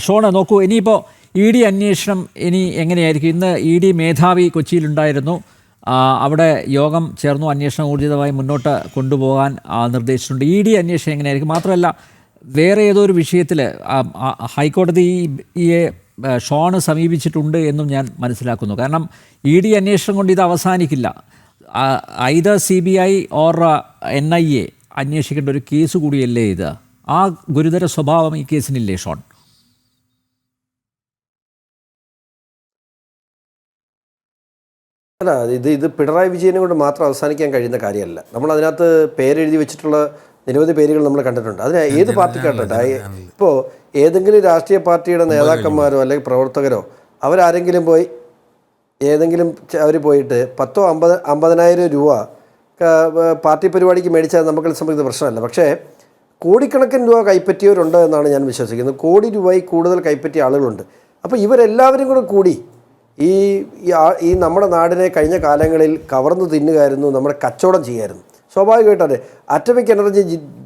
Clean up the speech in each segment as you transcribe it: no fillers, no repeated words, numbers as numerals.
Sean നോക്കൂ, ഇനിയിപ്പോൾ E D അന്വേഷണം ഇനി എങ്ങനെയായിരിക്കും? ഇന്ന് ഇ ഡി മേധാവി കൊച്ചിയിലുണ്ടായിരുന്നു. അവിടെ യോഗം ചേർന്നു. അന്വേഷണം ഊർജിതമായി മുന്നോട്ട് കൊണ്ടുപോകാൻ നിർദ്ദേശിച്ചിട്ടുണ്ട്. ഇ ഡി അന്വേഷണം എങ്ങനെയായിരിക്കും? മാത്രമല്ല, വേറെ ഏതോ ഒരു വിഷയത്തിൽ ഹൈക്കോടതിയെ ഷോണ് സമീപിച്ചിട്ടുണ്ട് എന്നും ഞാൻ മനസ്സിലാക്കുന്നു. കാരണം ഇ ഡി അന്വേഷണം കൊണ്ട് ഇത് അവസാനിക്കില്ല. ഐദർ CBI ഓർ NIA അന്വേഷിക്കേണ്ട ഒരു കേസ് കൂടിയല്ലേ ഇത്? ആ ഗുരുതര സ്വഭാവം ഈ കേസിനില്ലേ ഷോൺ? അല്ല, ഇത് പിണറായി വിജയനെ കൊണ്ട് മാത്രം അവസാനിക്കാൻ കഴിയുന്ന കാര്യമല്ല. നമ്മൾ അതിനകത്ത് പേരെഴുതി വെച്ചിട്ടുള്ള നിരവധി പേരുകൾ നമ്മൾ കണ്ടിട്ടുണ്ട്. അതിന് ഏത് പാർട്ടിക്കാട്ടെ, ഇപ്പോൾ ഏതെങ്കിലും രാഷ്ട്രീയ പാർട്ടിയുടെ നേതാക്കന്മാരോ അല്ലെങ്കിൽ പ്രവർത്തകരോ അവരാരെങ്കിലും പോയി ഏതെങ്കിലും അവർ പോയിട്ട് 10,000-50,000 രൂപ പാർട്ടി പരിപാടിക്ക് മേടിച്ചാൽ നമുക്ക് സംബന്ധിക്കുന്ന പ്രശ്നമല്ല. പക്ഷേ കോടിക്കണക്കിന് രൂപ കൈപ്പറ്റിയവരുണ്ട് എന്നാണ് ഞാൻ വിശ്വസിക്കുന്നത്. കോടി രൂപയിൽ കൂടുതൽ കൈപ്പറ്റിയ ആളുകളുണ്ട്. അപ്പോൾ ഇവരെല്ലാവരും കൂടി ഈ നമ്മുടെ നാടിനെ കഴിഞ്ഞ കാലങ്ങളിൽ കവർന്നു തിന്നുകയായിരുന്നു, നമ്മുടെ കച്ചവടം ചെയ്യുമായിരുന്നു. സ്വാഭാവികമായിട്ടത് അറ്റോമിക് എനർജി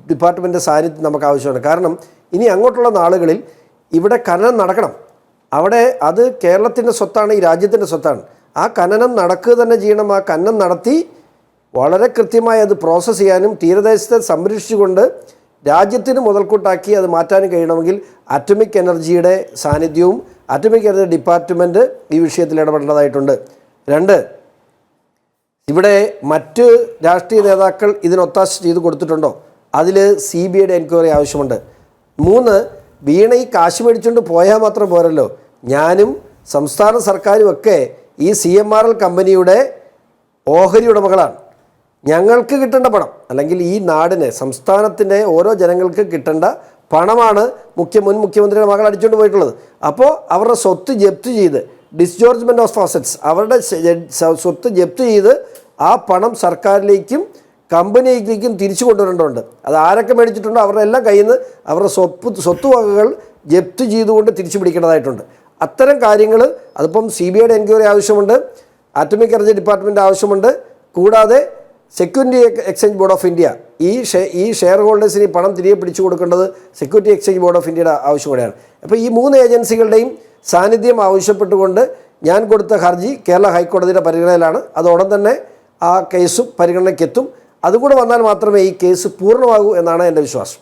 ഡിപ്പാർട്ട്മെൻറ്റ് സാന്നിധ്യം നമുക്ക് ആവശ്യമാണ്. കാരണം ഇനി അങ്ങോട്ടുള്ള നാളുകളിൽ ഇവിടെ ഖനനം നടക്കണം. അവിടെ അത് കേരളത്തിൻ്റെ സ്വത്താണ്, ഈ രാജ്യത്തിൻ്റെ സ്വത്താണ്. ആ ഖനനം നടക്കുക തന്നെ ചെയ്യണം. ആ ഖനനം നടത്തി വളരെ കൃത്യമായി അത് പ്രോസസ്സ് ചെയ്യാനും തീരദേശത്തെ സംരക്ഷിച്ചുകൊണ്ട് രാജ്യത്തിന് മുതൽക്കൂട്ടാക്കി അത് മാറ്റാനും കഴിയണമെങ്കിൽ അറ്റോമിക് എനർജിയുടെ സാന്നിധ്യവും അറ്റോമിക് എനർജി ഡിപ്പാർട്ട്മെൻറ്റ് ഈ വിഷയത്തിൽ ഇടപെടേണ്ടതായിട്ടുണ്ട്. 2, ഇവിടെ മറ്റ് രാഷ്ട്രീയ നേതാക്കൾ ഇതിനൊത്താശ ചെയ്ത് കൊടുത്തിട്ടുണ്ടോ? അതിൽ CBIയുടെ എൻക്വയറി ആവശ്യമുണ്ട്. 3, വീണ ഈ കാശ് മേടിച്ചുകൊണ്ട് പോയാൽ മാത്രം പോരല്ലോ. ഞാനും സംസ്ഥാന സർക്കാരുമൊക്കെ ഈ CMRL കമ്പനിയുടെ ഓഹരി ഉടമകളാണ്. ഞങ്ങൾക്ക് കിട്ടേണ്ട പണം, അല്ലെങ്കിൽ ഈ നാടിന് സംസ്ഥാനത്തിൻ്റെ ഓരോ ജനങ്ങൾക്ക് കിട്ടേണ്ട പണമാണ് മുൻ മുഖ്യമന്ത്രിയുടെ മകൾ അടിച്ചുകൊണ്ട് പോയിട്ടുള്ളത്. അപ്പോൾ അവരുടെ സ്വത്ത് ജപ്തി ചെയ്ത് ഡിസ്ജോർജ്മെൻറ്റ് ഓഫ് അസറ്റ്സ്, അവരുടെ സ്വത്ത് ജപ്തി ചെയ്ത് ആ പണം സർക്കാരിലേക്കും കമ്പനിയിലേക്കും തിരിച്ചു കൊണ്ടുവരേണ്ടതുണ്ട്. അത് ആരൊക്കെ മേടിച്ചിട്ടുണ്ടോ അവരുടെ എല്ലാം കയ്യിൽ നിന്ന് അവരുടെ സ്വത്തുവകകൾ ജപ്തി ചെയ്തുകൊണ്ട് തിരിച്ചു പിടിക്കേണ്ടതായിട്ടുണ്ട്. അത്തരം കാര്യങ്ങൾ അതിപ്പം CBIയുടെ എൻക്വയറി ആവശ്യമുണ്ട്, അറ്റോമിക് എനർജി ഡിപ്പാർട്ട്മെൻറ്റ് ആവശ്യമുണ്ട്. കൂടാതെ security exchange board of India ഈ ഷെയർ ഹോൾഡേഴ്സിന് ഈ പണം തിരികെ പിടിച്ചു കൊടുക്കേണ്ടത് സെക്യൂരിറ്റി എക്സ്ചേഞ്ച് ബോർഡ് ഓഫ് ഇന്ത്യയുടെ ആവശ്യം കൂടെയാണ്. അപ്പോൾ ഈ 3 ഏജൻസികളുടെയും സാന്നിധ്യം ആവശ്യപ്പെട്ടുകൊണ്ട് ഞാൻ കൊടുത്ത ഹർജി കേരള ഹൈക്കോടതിയുടെ പരിഗണനയിലാണ്. അത് ഉടൻ തന്നെ ആ കേസും പരിഗണനയ്ക്കെത്തും. അതുകൂടെ വന്നാൽ മാത്രമേ ഈ കേസ് പൂർണ്ണമാകൂ എന്നാണ് എൻ്റെ വിശ്വാസം.